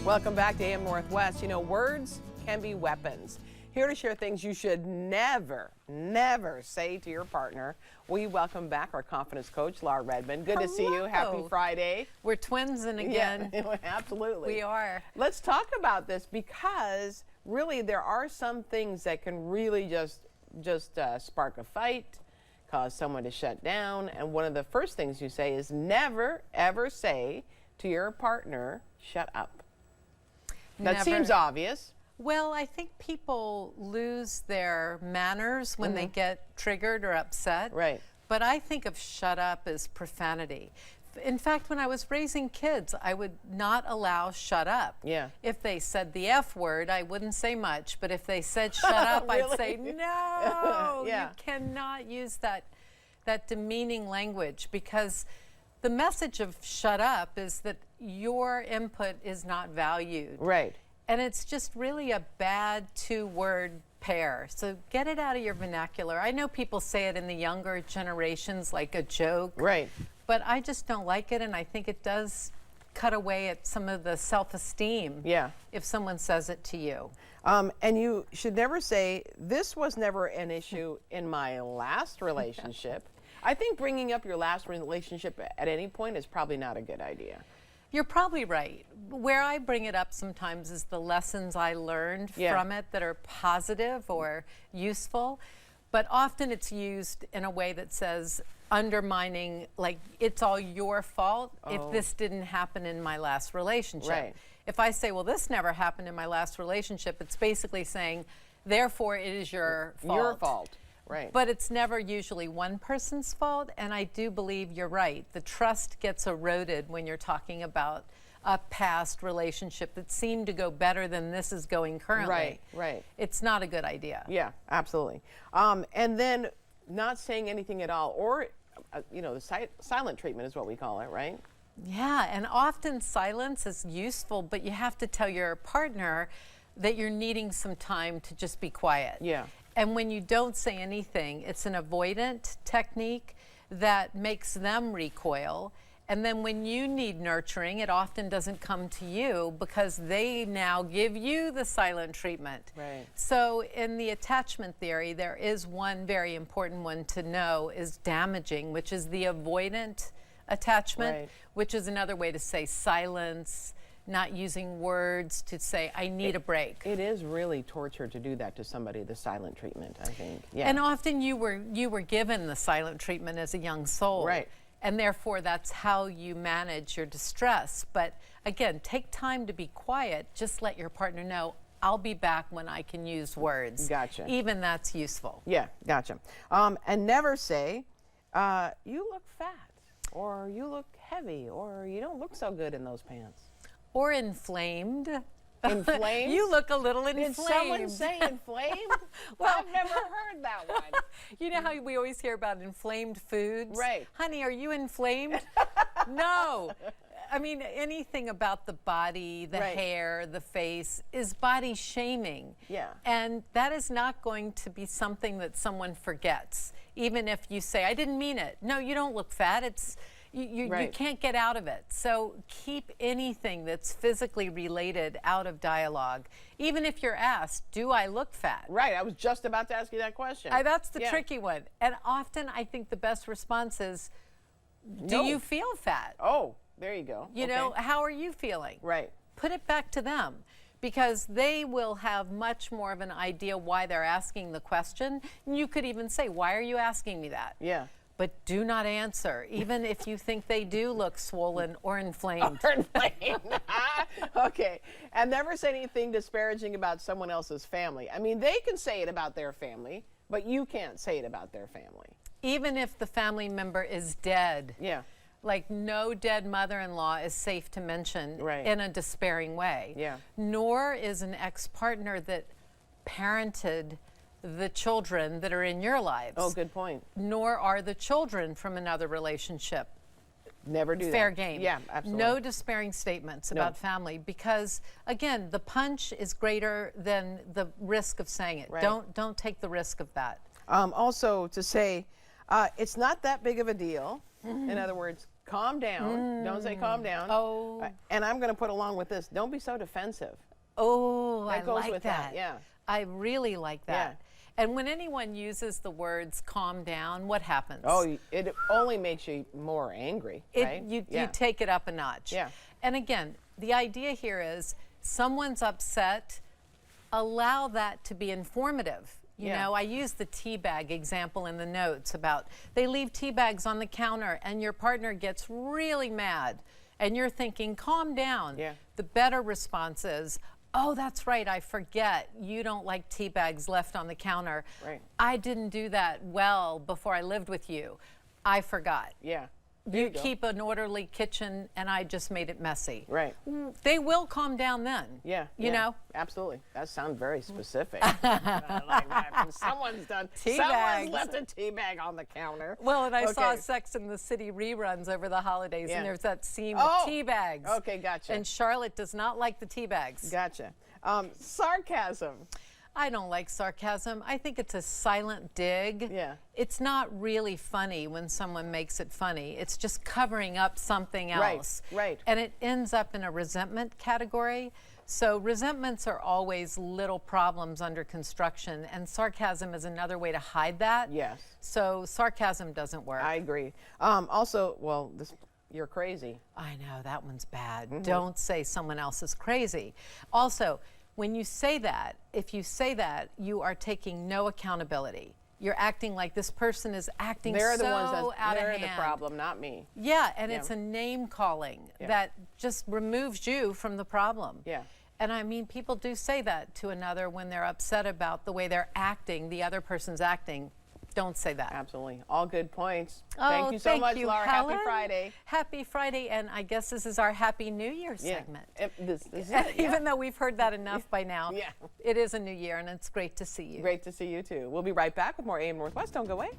Welcome back to AM Northwest. You know, words can be weapons. Here to share things you should never say to your partner. We welcome back our confidence coach, Laure Redmond. Good to see you. Happy Friday. We're twinsing again. Yeah, absolutely. We are. Let's talk about this because really there are some things that can really just spark a fight, cause someone to shut down. And one of the first things you say is never, ever say to your partner, shut up. That seems obvious. Well, I think people lose their manners when they get triggered or upset. Right. But I think of shut up as profanity. In fact, when I was raising kids, I would not allow shut up. Yeah. If they said the F word, I wouldn't say much. But if they said shut up, Really? I'd say, no, Yeah. you cannot use that demeaning language, because the message of shut up is that your input is not valued. Right. And it's just really a bad two-word pair. So get it out of your vernacular. I know people say it in the younger generations like a joke. Right. But I just don't like it, and I think it does cut away at some of the self-esteem. Yeah. If someone says it to you. And you should never say, this was never an issue in my last relationship. I think bringing up your last relationship at any point is probably not a good idea. You're probably right. Where I bring it up sometimes is the lessons I learned from it that are positive or useful. But often it's used in a way that says, undermining, like it's all your fault if this didn't happen in my last relationship. Right. If I say, well, this never happened in my last relationship, it's basically saying, therefore it is your fault. Your fault. Right. But it's never usually one person's fault, and I do believe you're right. The trust gets eroded when you're talking about a past relationship that seemed to go better than this is going currently. Right, right. It's not a good idea. Yeah, absolutely. And then not saying anything at all, or, you know, the silent treatment is what we call it, right? Yeah, and often silence is useful, but you have to tell your partner that you're needing some time to just be quiet. Yeah. And when you don't say anything, it's an avoidant technique that makes them recoil. And then when you need nurturing, it often doesn't come to you because they now give you the silent treatment. Right. So in the attachment theory, there is one very important one to know is damaging, which is the avoidant attachment, which is another way to say silence, not using words to say, I need a break. It is really torture to do that to somebody, the silent treatment, I think. Yeah. And often you were given the silent treatment as a young soul. Right. And therefore that's how you manage your distress. But again, take time to be quiet. Just let your partner know, I'll be back when I can use words. Gotcha. Even that's useful. Yeah, gotcha. And never say, you look fat, or you look heavy, or you don't look so good in those pants. Or inflamed. Inflamed? You look a little inflamed. Did someone say inflamed? Well, I've never heard that one. You know how we always hear about inflamed foods? Right. Honey, are you inflamed? No. I mean, anything about the body, the hair, the face is body shaming. Yeah. And that is not going to be something that someone forgets. Even if you say, I didn't mean it. No, you don't look fat. It's you can't get out of it. So keep anything that's physically related out of dialogue. Even if you're asked, do I look fat? Right, I was just about to ask you that question. That's the tricky one. And often I think the best response is, do you feel fat? Oh, there you go. You know, how are you feeling? Right. Put it back to them, because they will have much more of an idea why they're asking the question. And you could even say, why are you asking me that? Yeah. But do not answer, even if you think they do look swollen or inflamed. Or inflamed. Okay. And never say anything disparaging about someone else's family. I mean, they can say it about their family, but you can't say it about their family. Even if the family member is dead. Yeah. Like no dead mother-in-law is safe to mention in a despairing way. Yeah. Nor is an ex-partner that parented the children that are in your lives. Oh, good point. Nor are the children from another relationship. Never do that. Fair game. Yeah, absolutely. No despairing statements about family, because again, the punch is greater than the risk of saying it. Right. Don't take the risk of that. Also to say, it's not that big of a deal. In other words, calm down. Don't say calm down. Oh. And I'm going to put along with this. Don't be so defensive. Oh, That I goes like with that. Yeah. I really like that. And when anyone uses the words calm down, what happens? Oh, it only makes you more angry, right? You take it up a notch. Yeah. And again, the idea here is someone's upset, allow that to be informative. You know, I use the tea bag example in the notes about they leave tea bags on the counter and your partner gets really mad and you're thinking, calm down. Yeah. The better response is, oh, that's right, I forget. You don't like tea bags left on the counter. Right. I didn't do that well before I lived with you. I forgot. Yeah. You keep an orderly kitchen and I just made it messy. Right. They will calm down then. Yeah. You know? Absolutely. That sounds very specific. I like that. Someone's bags. left a tea bag on the counter. Well, and I saw Sex and the City reruns over the holidays, and there's that scene with tea bags. Okay, gotcha. And Charlotte does not like the tea bags. Gotcha. Sarcasm. I don't like sarcasm. I think it's a silent dig. Yeah. It's not really funny when someone makes it funny. It's just covering up something else. Right. And it ends up in a resentment category. So resentments are always little problems under construction, and sarcasm is another way to hide that. Yes. So sarcasm doesn't work. I agree. Also, well, you're crazy. I know, that one's bad. Don't say someone else is crazy. Also, when you say that, if you say that, you are taking no accountability. You're acting like this person is acting They're so the ones out of they're hand. the problem, not me. Yeah, and it's a name calling that just removes you from the problem. Yeah. And I mean, people do say that to another when they're upset about the way they're acting, the other person's acting. Don't say that. Absolutely. All good points. Oh, thank you so much, Laura. Helen. Happy Friday. Happy Friday, and I guess this is our Happy New Year segment. This is it, Even though we've heard that enough by now, Yeah. it is a new year, and it's great to see you. Great to see you, too. We'll be right back with more AM Northwest. Don't go away.